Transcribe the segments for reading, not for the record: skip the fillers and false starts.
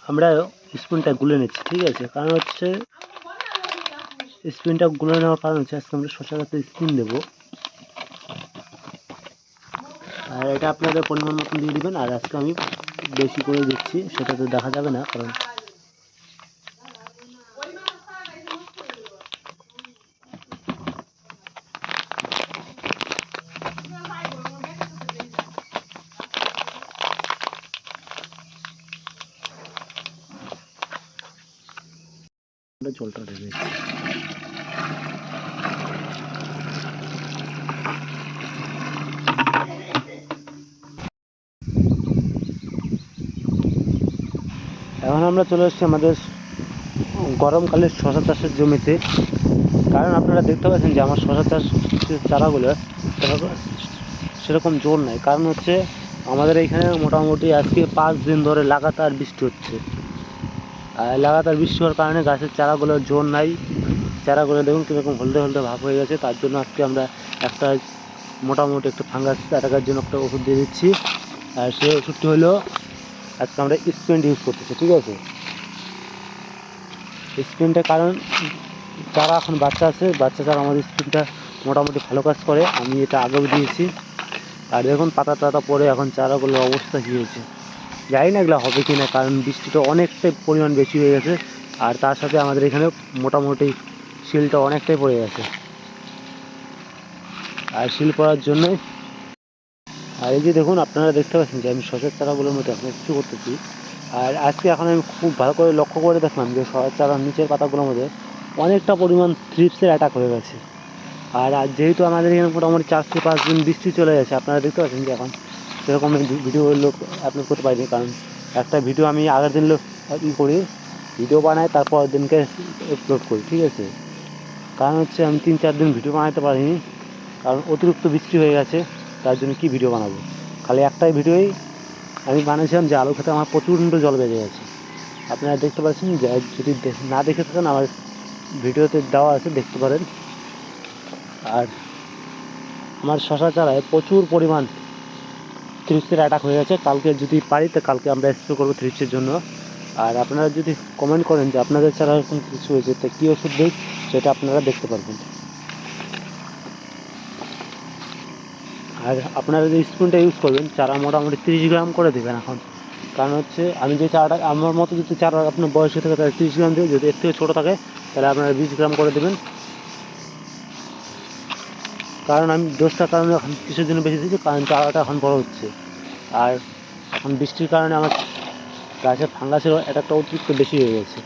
আমরা স্পুনটা গুলে নিচ্ছি, ঠিক আছে। কারণ হচ্ছে স্পুনটা গুলে নেওয়ার কারণ হচ্ছে আজকে আমরা শসা গাছে স্পুন দেবো। আর এটা আপনাদের পরিমাণ মতন দিয়ে দেবেন। আর আজকে আমি বেশি করে দিচ্ছি, সেটা তো দেখা যাবে না, কারণ জলটা ঢেলে দিচ্ছি। এখন আমরা চলে এসেছি আমাদের গরমকালের শসা চাষের জমিতে। কারণ আপনারা দেখতে পাচ্ছেন যে আমার শসা চাষের চারাগুলো সেরকম জোর নাই। কারণ হচ্ছে আমাদের এইখানে মোটামুটি আজকে 5 দিন ধরে লাগাতার বৃষ্টি হচ্ছে। আর লাগাতার বৃষ্টি হওয়ার কারণে গাছের চারাগুলোর জোর নাই। চারাগুলো দেখুন কীরকম হলদে হলদে ভাব হয়ে গেছে। তার জন্য আজকে আমরা একটা মোটামুটি একটা ফাঙ্গাস অ্যাটাকের জন্য একটা ওষুধ দিয়ে দিচ্ছি। আর সেই ওষুধটি হলো আজকে আমরা স্প্রেন্ট ইউজ করতেছি, ঠিক আছে। স্প্রেন্টের কারণ চারা এখন বাচ্চা আছে, বাচ্চা চারা আমাদের স্প্রেন্টটা মোটামুটি ভালো কাজ করে। আমি এটা আগেও দিয়েছি। আর দেখুন পাতা টাতা পরে এখন চারাগুলোর অবস্থা কী হয়েছে, জানি না এগুলো হবে কি না, কারণ বৃষ্টিটা অনেকটাই পরিমাণ বেশি হয়ে গেছে। আর তার সাথে আমাদের এখানে মোটামুটি শিলটা অনেকটাই পড়ে গেছে। আর শিল পড়ার জন্য আর এই যে দেখুন আপনারা দেখতে পাচ্ছেন যে আমি শসার চারাগুলোর মধ্যে এখন কিছু করতেছি। আর আজকে এখন আমি খুব ভালো করে লক্ষ্য করে দেখলাম যে শসার চারার নিচের পাতাগুলোর মধ্যে অনেকটা পরিমাণ থ্রিপসের অ্যাটাক হয়ে গেছে। আর যেহেতু আমাদের এখানে মোটামুটি 4 থেকে 5 দিন বৃষ্টি চলে গেছে, আপনারা দেখতে পাচ্ছেন যে এখন সেরকম ভিডিও আপলোড করতে পারিনি। কারণ একটা ভিডিও আমি আগের দিন করি, ভিডিও বানাই, তারপর দিনকে আপলোড করি, ঠিক আছে। কারণ হচ্ছে আমি 3-4 দিন ভিডিও বানাতে পারিনি, কারণ অতিরিক্ত বৃষ্টি হয়ে গেছে। তার জন্য কি ভিডিও বানাবো, খালি একটাই ভিডিওই আমি বানিয়েছিলাম যে আলু খেতে আমার প্রচণ্ড জল বেড়ে গেছে। আপনারা দেখতে পাচ্ছেন যে যদি না দেখে থাকেন আমার ভিডিওতে দেওয়া আছে, দেখতে পারেন। আর আমার শশা চারায় প্রচুর পরিমাণ থ্রিপসের অ্যাটাক হয়ে গেছে। কালকে যদি পারি তো কালকে আমরা স্প্রে করবো থ্রিপসের জন্য। আর আপনারা যদি কমেন্ট করেন যে আপনাদের চারা এরকম কিছু হয়েছে তো কী ওষুধ দিই, সেটা আপনারা দেখতে পারবেন। আর আপনারা যে স্পুনটা ইউজ করবেন, চারা মোটামুটি 30 গ্রাম করে দেবেন এখন। কারণ হচ্ছে আমি যে চারাটা আমার মতো যদি চারা আপনার বয়স হয়ে থাকে তাহলে 30 গ্রাম দেবে, যদি এর থেকে ছোটো থাকে তাহলে আপনারা 20 গ্রাম করে দেবেন। কারণ আমি দোষটার কারণে এখন কিছুর জন্য বেশি দিচ্ছি, কারণ চারাটা এখন বড় হচ্ছে। আর এখন বৃষ্টির কারণে আমার গাছের ফাঙ্গাসের অ্যাটাকটা অতিরিক্ত বেশি হয়ে গেছে।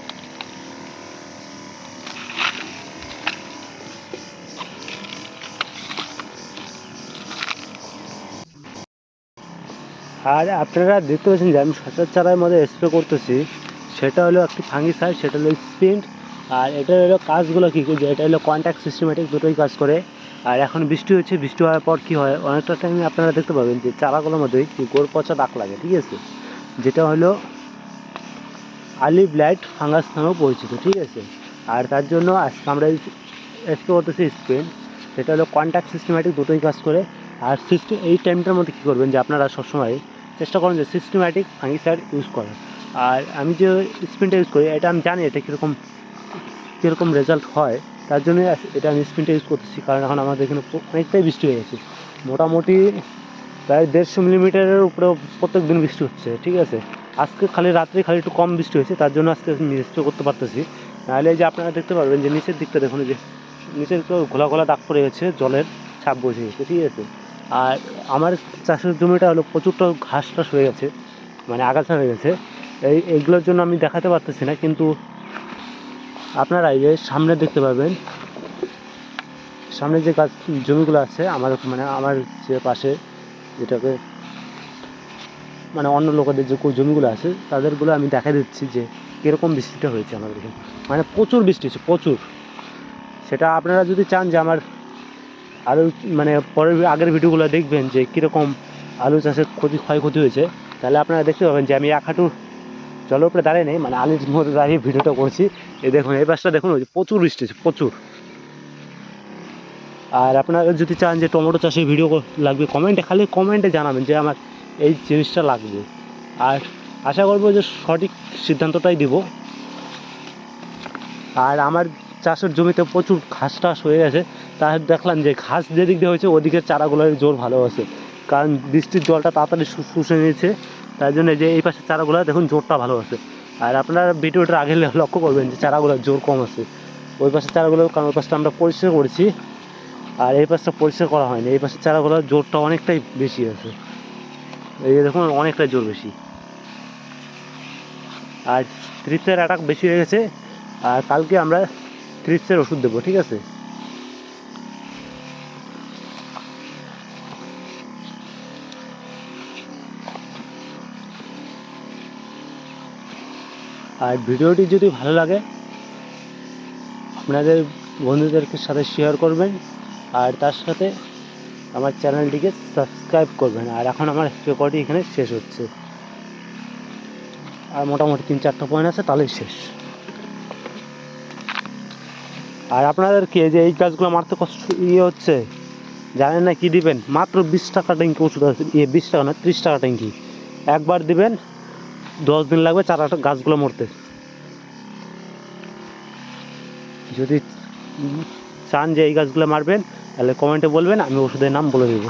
আর আপনারা দেখতে পাচ্ছেন যে আমি শসার চারার মধ্যে স্প্রে করতেছি, সেটা হলো একটি ফাঙ্গিসাইড, সেটা হলো স্প্রিন্ট। আর এটা হলো কাজগুলো কী যে এটা হলো কন্ট্যাক্ট সিস্টেমেটিক, দুটোই কাজ করে। আর এখন বৃষ্টি হচ্ছে, বৃষ্টি হওয়ার পর কী হয় অনেকটা টাইমে আপনারা দেখতে পাবেন যে চারাগুলোর মধ্যে কি গোড় পচা দাগ লাগে, ঠিক আছে। যেটা হলো আর্লি ব্লাইট ফাঙ্গাস নামেও পরিচিত, ঠিক আছে। আর তার জন্য আজকে আমরা স্প্রে করতেছি স্প্রিন্ট, সেটা হলো কন্ট্যাক্ট সিস্টেমেটিক, দুটোই কাজ করে। আর এই টাইমটার মধ্যে কী করবেন যে আপনারা সবসময় চেষ্টা করেন যে সিস্টেম্যাটিক ফাঙ্গিসাইড ইউজ করার। আর আমি যে স্প্রিনটা ইউজ করি এটা আমি জানি এটা কীরকম রেজাল্ট হয়, তার জন্য এটা আমি স্প্রিনটা ইউজ করতেছি। কারণ এখন আমাদের এখানে অনেকটাই বৃষ্টি হয়ে গেছে, মোটামুটি প্রায় 150 মিলিমিটারের উপরেও প্রত্যেক দিন বৃষ্টি হচ্ছে, ঠিক আছে। আজকে রাত্রে একটু কম বৃষ্টি হয়েছে, তার জন্য আজকে স্প্রে করতে পারতেছি। নাহলে যে আপনারা দেখতে পারবেন যে নিচের দিকটা দেখুন, যে নিচের একটু ঘোলা ঘোলা দাগ পড়ে গেছে, জলের ছাপ বসে গেছে, ঠিক আছে। আর আমার চাষের জমিটা হলো প্রচুরটা ঘাস টাস হয়ে গেছে, মানে আগাছা হয়ে গেছে। এইগুলোর জন্য আমি দেখাতে পারতেছি না, কিন্তু আপনারা এই যে সামনে দেখতে পাবেন, সামনে যে গাছ জমিগুলো আছে আমার, মানে আমার যে পাশে যেটাকে মানে অন্য লোকেদের যে জমিগুলো আছে তাদেরগুলো আমি দেখা দিচ্ছি যে কীরকম বৃষ্টিটা হয়েছে আমাদের এখানে। মানে প্রচুর বৃষ্টি হয়েছে, প্রচুর। সেটা আপনারা যদি চান যে আমার আলু মানে আগের ভিডিওগুলো দেখবেন যে কীরকম আলু চাষের ক্ষয়ক্ষতি হয়েছে, তাহলে আপনারা দেখতে পাবেন যে আমি 1 হাঁটু জলের উপরে দাঁড়িয়ে নেই, মানে আলুর মধ্যে দাঁড়িয়ে ভিডিওটা করছি। এই দেখুন এই পাশটা দেখুন, ওই যে প্রচুর বৃষ্টি হয়েছে, প্রচুর। আর আপনারা যদি চান যে টমেটো চাষে ভিডিও লাগবে, কমেন্টে জানাবেন যে আমার এই জিনিসটা লাগবে। আর আশা করবো যে সঠিক সিদ্ধান্তটাই দিব। আর আমার চাষের জমিতে প্রচুর ঘাস টাস হয়ে গেছে, তার দেখলাম যে ঘাস যেদিক দিয়ে হয়েছে ওদিকের চারাগুলোর জোর ভালো আছে, কারণ বৃষ্টির জলটা তাড়াতাড়ি শুষে নিয়েছে, তাই জন্য যে এই পাশের চারাগুলো দেখুন জোরটা ভালো আছে। আর আপনারা ভিডিওটা আগে লক্ষ্য করবেন যে চারাগুলোর জোর কম আছে ওই পাশের চারাগুলো, কারণ ওই পাশটা আমরা পরিষ্কার করেছি আর এই পাশটা পরিষ্কার করা হয়নি। এই পাশের চারাগুলোর জোরটা অনেকটাই বেশি আছে, এই যে দেখুন অনেকটাই জোর বেশি। আর থ্রিপসের অ্যাটাক বেশি হয়ে গেছে, আর কালকে আমরা থ্রিপসের ওষুধ দেবো, ঠিক আছে। আর ভিডিওটি যদি ভালো লাগে আপনাদের বন্ধুদেরকে সাথে শেয়ার করবেন, আর তার সাথে আমার চ্যানেলটিকে সাবস্ক্রাইব করবেন। আর এখন আমার রেকর্ডিং এখানে শেষ হচ্ছে, আর মোটামুটি 3-4টা পয়েন্ট আছে তাহলেই শেষ। আর আপনাদের কি যে এই গাছগুলো মারতে কষ্ট হচ্ছে, জানেন না কি দিবেন, মাত্র 20 টাকা ট্যাঙ্কি ওষুধ আছে, 20 টাকা না 30 টাকা ট্যাঙ্কি, একবার দিবেন 10 দিন লাগবে চারাটা গাছগুলো মরতে। যদি চান যে এই গাছগুলো মারবেন তাহলে কমেন্টে বলবেন, আমি ওষুধের নাম বলে দেবো।